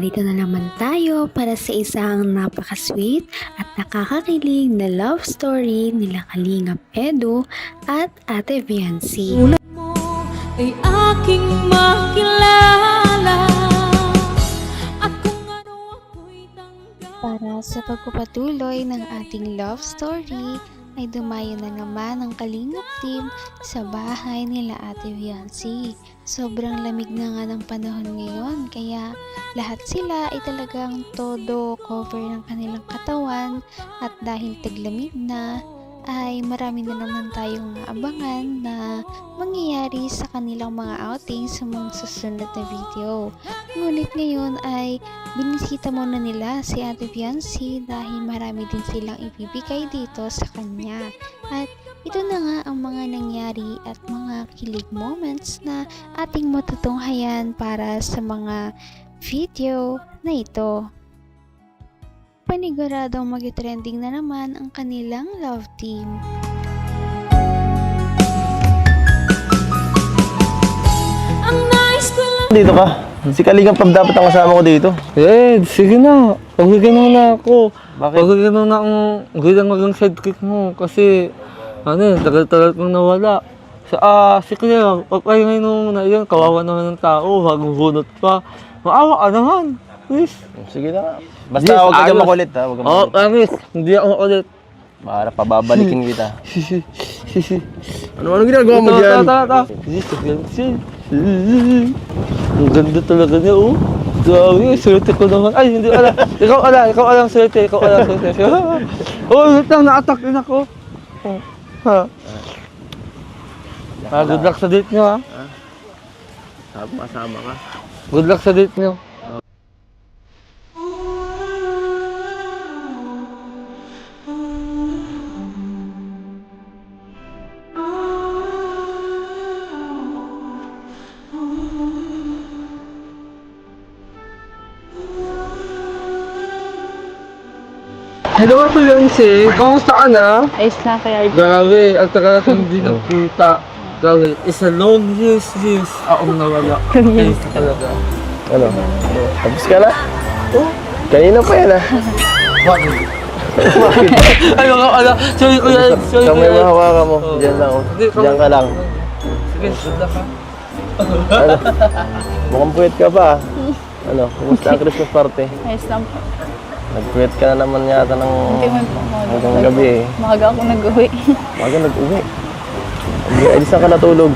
Narito na naman tayo para sa isang napaka-sweet at nakakakilig na love story nila Kalingap Edu at Ate Viancy. Sulat mo ay aking makilala at kung ano ako'y tanggap. Para sa pagpapatuloy ng ating love story, ay dumayo na naman ang Kalingap team sa bahay nila Ate Viancy. Sobrang lamig na nga ng panahon ngayon, kaya lahat sila ay talagang todo cover ng kanilang katawan, at dahil taglamig na, ay marami na naman tayong abangan na mangyayari sa kanilang mga outing sa mga susunod na video. Ngunit ngayon ay binisita muna nila si Ate Viancy dahil marami din silang ibibigay dito sa kanya. At ito na nga ang mga nangyari at mga kilig moments na ating matutunghayan para sa mga video na ito. Paniguradong mag-trending na naman ang kanilang love team. Ang nais ko lang Dito ka. Si Kalingap Pab dapat ang kasama ko dito. Sige na. Pagigyan mo na ako. Bakit? Pagigyan mo na akong maging sidekick mo. Kasi, tagal-tagal kong nawala. Si Claire, pagpahingay mo na yan, kawawa naman ng tao, maguhunot pa. Maawa ka naman. Please. Sige na. Basta huwag ka dyan makulit ha. Huwag ka makulit. Promise. Hindi ako ulit. Para pababalikin kita. Ano ginagawa mo dyan? Ang ganda talaga niya, oh. Grabe, swerte ko naman. Ay, hindi ala. Ikaw alang swerte. Oh, wait lang, na-attack din ako. Good luck sa date niyo, ha. Kasama ka. Good luck sa date niyo. Hello, Ate Viancy. Kamusta ka na? Ayos na kaya. Grabe, ang tagal natin hindi nakita. Grabe, it's a long years akong nawala. Ayos talaga. Ano? Tapos ka na? Kanina pa yan ha. Ay, ala. Sorry, kuya. Kamay mo hawakan mo. Diyan lang. Diyan ka lang. Sige, good luck, ha. Ano? Mukhang puwet ka pa. Ano? Kumusta ang Christmas party? Ayos lang po. Nag-puwet ka na naman yata ng Hindi man po. hanggang gabi eh. Maaga ako nag-uwi. Maga nag-uwi. Ay, saan ka natulog?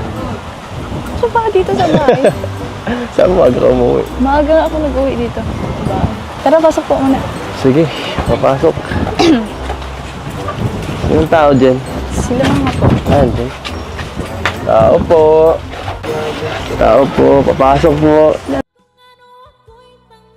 So pa dito sa bahay. Saan maaga ka umuwi? Maaga nga ako nag-uwi dito sa bahay. Tara, pasok po muna. Sige, papasok. Sinong tao dyan? Sila mga po. Ayan dyan. Tao po. Tao po, papasok po.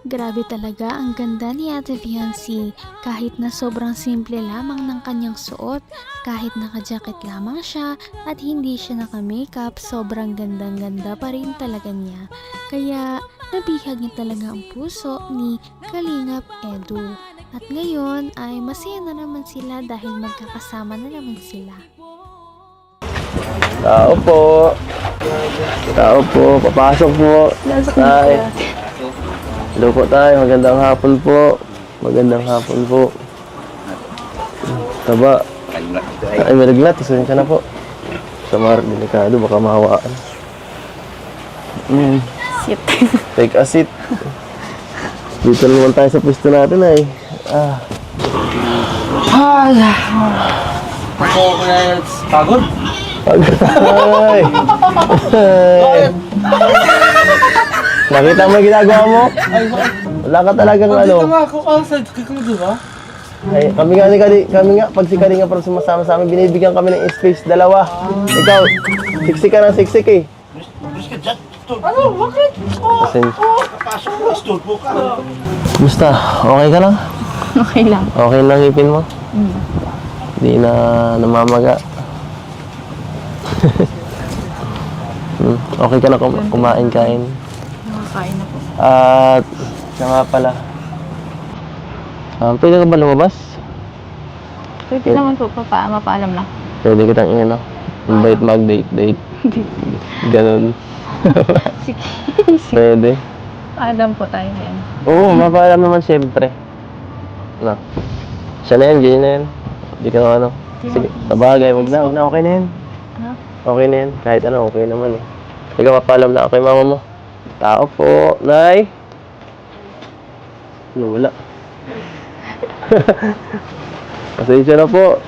Grabe talaga ang ganda ni Ate Viancy, kahit na sobrang simple lamang ng kanyang suot, kahit naka-jacket lamang siya at hindi siya naka-makeup, sobrang gandang-ganda pa rin talaga niya. Kaya nabihag niya talaga ang puso ni Kalingap Edu. At ngayon ay masaya na naman sila dahil magkakasama na naman sila. Tao po. Tao po, papasok po. Lasok na Tay. kuya. Hello po tayo, magandang hapon po. Magandang hapon po. Taba. Ay, may naglat, isunin ka na po. Sa mga delikado, baka mahawaan. Shit. Take a seat. Dito naman tayo sa pwesto natin ay. Pagod? Ay! Nakita mo yung ginagawa mo? Wala ka talagang ano. Dito nga ako, sidekick mo, di ba? Ay, kami nga, pag si Kalinga parang sumasama sa amin, binibigyan kami ng space, dalawa. Ikaw, siksik ka ng siksik eh. Ano? Bakit? Kasi, Musta? Okay ka lang? Okay lang. Okay lang ipin mo? Hindi na namamaga. Okay ka na kumain, kain. Nakakain na po. At, siya nga pala. Pwede ka ba lumabas? Pwede naman po, mapaalam lang. Pwede kitang invite mag-date. Ganun. Sige. Pwede. Paalam po tayo yan. Oo, mapaalam naman siyempre. Ano? Siya na yan, ganyan na yan. Hindi ka na ano. Sige, sabagay, wag na, okay na yan. Ha? Okay na yan, kahit ano, okay naman eh. Sige, mapaalam na ako kay mama mo. Tao po, Nay. Ano, wala. Pasensya na po.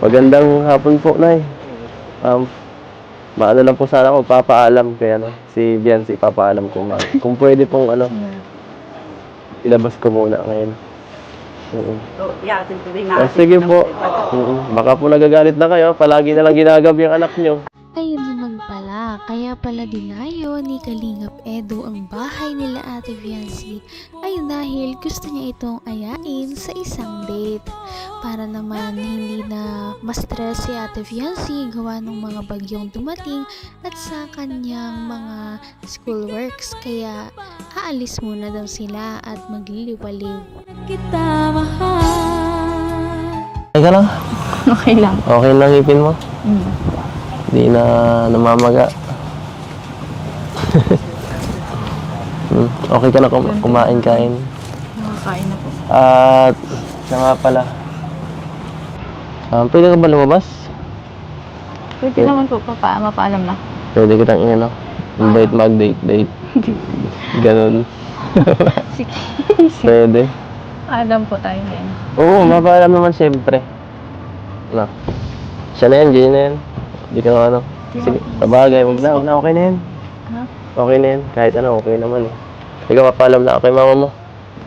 Magandang hapon po, Nay. Maano lang po sana ako, papaalam kaya ano, si Biancy, papaalam ko kung pwede pong ano, ilabas ko muna ngayon. Sige po. Baka po nagagalit na kayo, palagi na lang ginagabi ang anak nyo. Ayun naman pala, kaya pala dinayo ni Kalingap Edu ang bahay nila Ate Viancy ay dahil gusto niya itong ayain sa isang date. Para naman hindi na ma-stress si Ate Viancy gawa ng mga bagyong dumating at sa kanyang mga schoolworks, kaya aalis muna daw sila at magliliwaliw. Kita mahal. Teka lang, Okay lang. okay lang ipin mo. Mm. Hindi na namamaga. Okay ka na kumain, kain. Nakakain na po. At siya nga pala. Pwede ka ba lumabas? Pwede naman po, mapaalam na. Pwede kitang invite mag-date. Ganon. Sige. Pwede. Paalam po tayo yan. Oo, mapaalam naman siyempre. Ano? Siya na yan, ganyan na yan. Hindi ka na ano. Sige, sabagay, wag na, okay na yan. Ha? Okay na yan, kahit ano, okay naman eh. Sige, mapaalam na ako kay mama mo.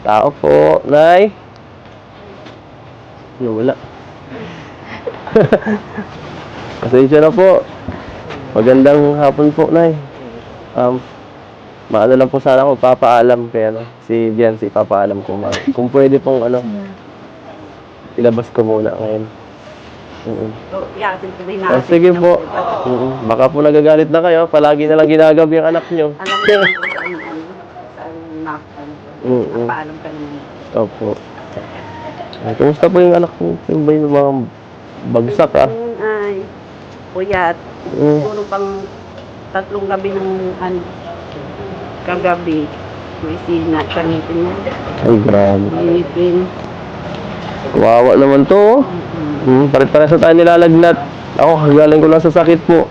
Tao po, Nay. Ano, wala. Pasensya na po. Magandang hapon po, Nay. Maano lang po sana ako, papaalam kaya ano, si Biancy, papaalam ko kung pwede pong ano, ilabas ko muna ngayon. Sige po. Baka po nagagalit na kayo, palagi na lang ginagabi ang anak nyo. Paalam ka naman. Opo. Ay, kumusta po yung anak mo? Yung ba yung mga bagsak Ay, puyat. Puro pang 3 gabi ng kagabi. May sina, kanipin niya. Ay, grabe. Kanipin. Kawawa naman to. Pare-pares na tayo nilalagnat. Ako, galing ko lang sa sakit po.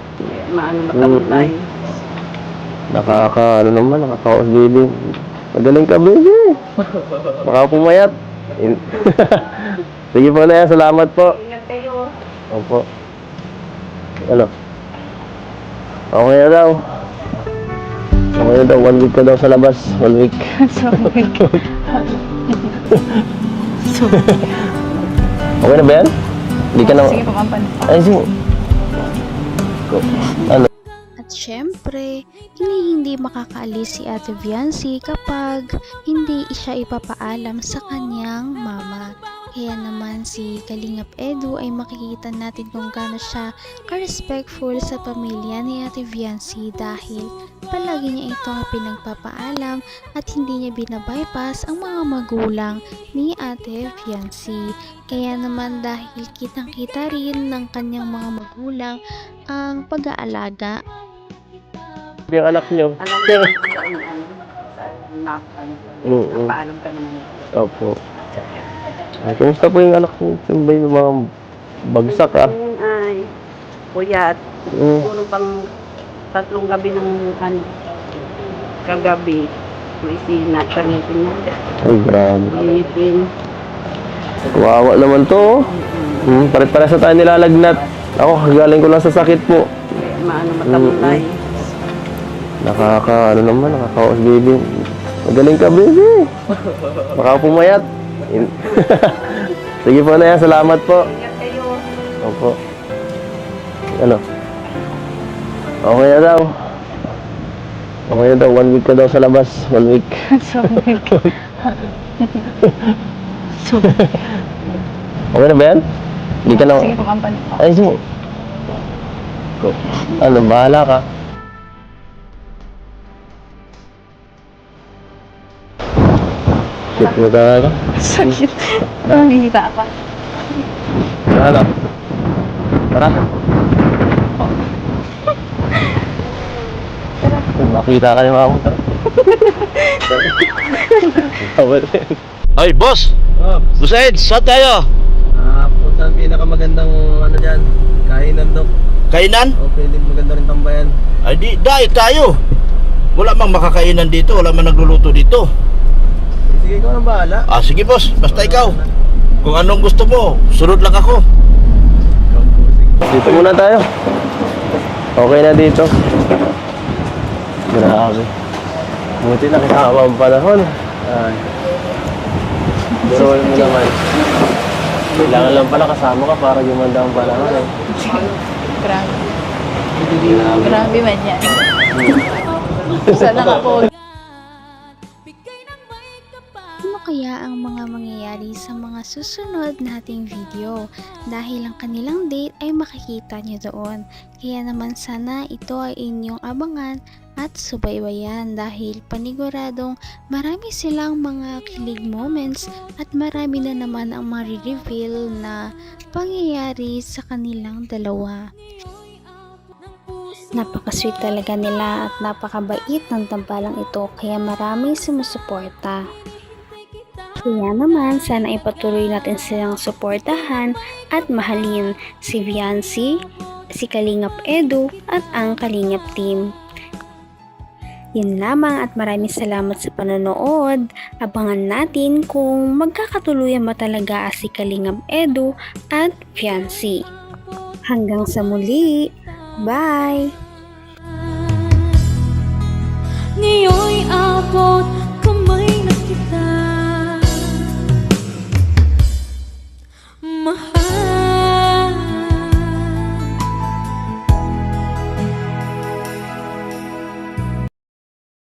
Maano matamlay. Nakaka-OSDD. Magaling ka, baby. Baka pumayat. Sige po na yan, salamat po. Ingat kayo. Opo. Ano? Okay na daw. Okay na daw, 1 week ka daw sa labas. 1 week. Okay na ba yan? Hindi ka na... Sige po, kampan. Ay, sige. Ano? At syempre, hindi makakaalis si Ate Viancy kapag hindi siya ipapaalam sa kanyang mama. Kaya naman si Kalingap Edu ay makikita natin kung gaano siya ka-respectful sa pamilya ni Ate Viancy dahil palagi niya itong pinagpapaalam at hindi niya binabypass ang mga magulang ni Ate Viancy. Kaya naman dahil kitang-kita rin ng kanyang mga magulang ang pag-aalaga. Yung anak nyo. Alam mo, paalam ka naman. Opo. Ay, kumusta po yung anak mo? Yung ba yung mga bagsak Ay, puyat. Puro pang 3 gabi ng kagabi. May sina, kanipin niya. Ay, grabe. Kanipin. Kawawa naman to. Pare-pares na tayo nilalagnat. Ako, galing ko lang sa sakit po. Maano matamlay. Nakaka-OSDD. Magaling ka, baby. Baka pumayat. Sige po na yan, salamat po. Ingat kayo. Opo. Ano? Okay na daw. Okay na daw, 1 week ka daw sa labas. 1 week. Okay na ba yan? Hindi ka na... Sige po, kampan. Ay, sige. Ano, bahala ka. Sakit mo talaga. Sakit. Nakikita ka. Ano? Tara. Makita ka ni mama. Tara. Tawad rin. Ay, boss! Oh, Boss Ed, saan tayo? punta ang pinakamagandang ano dyan, kainan Dok. Kainan? O pwede maganda rin tambayan. Ay, di, dahil tayo. Wala mang makakainan dito, wala mang nagluluto dito. Sige, ikaw nang bahala. Ah, sige boss, basta ikaw. Kung anong gusto mo, sunod lang ako. Dito muna tayo. Okay na dito. Grabe. Buti nakitama ang panahon. Ay. Biruin mo naman. Kailangan lang pala kasama ka para gumanda ang panahon eh. Grabe. Grabe man yan. Sana nga po. Bigay ng may kapal. Ano kaya ang mga mangyayari sa mga susunod nating video dahil ang kanilang date ay makikita nyo doon. Kaya naman sana ito ay inyong abangan at subaybayan dahil paniguradong marami silang mga kilig moments at marami na naman ang marireveal na pangyayari sa kanilang dalawa. Napaka-sweet talaga nila at napakabait ng tambalang ito kaya maraming sumusuporta. Kaya naman sana ipatuloy natin silang suportahan at mahalin si Viancy, si Kalingap Edu at ang Kalingap Team. Yun lamang at maraming salamat sa panonood. Abangan natin kung magkakatuluyan ba talaga si Kalingap Edu at Viancy. Hanggang sa muli. Bye! Ngayon'y abot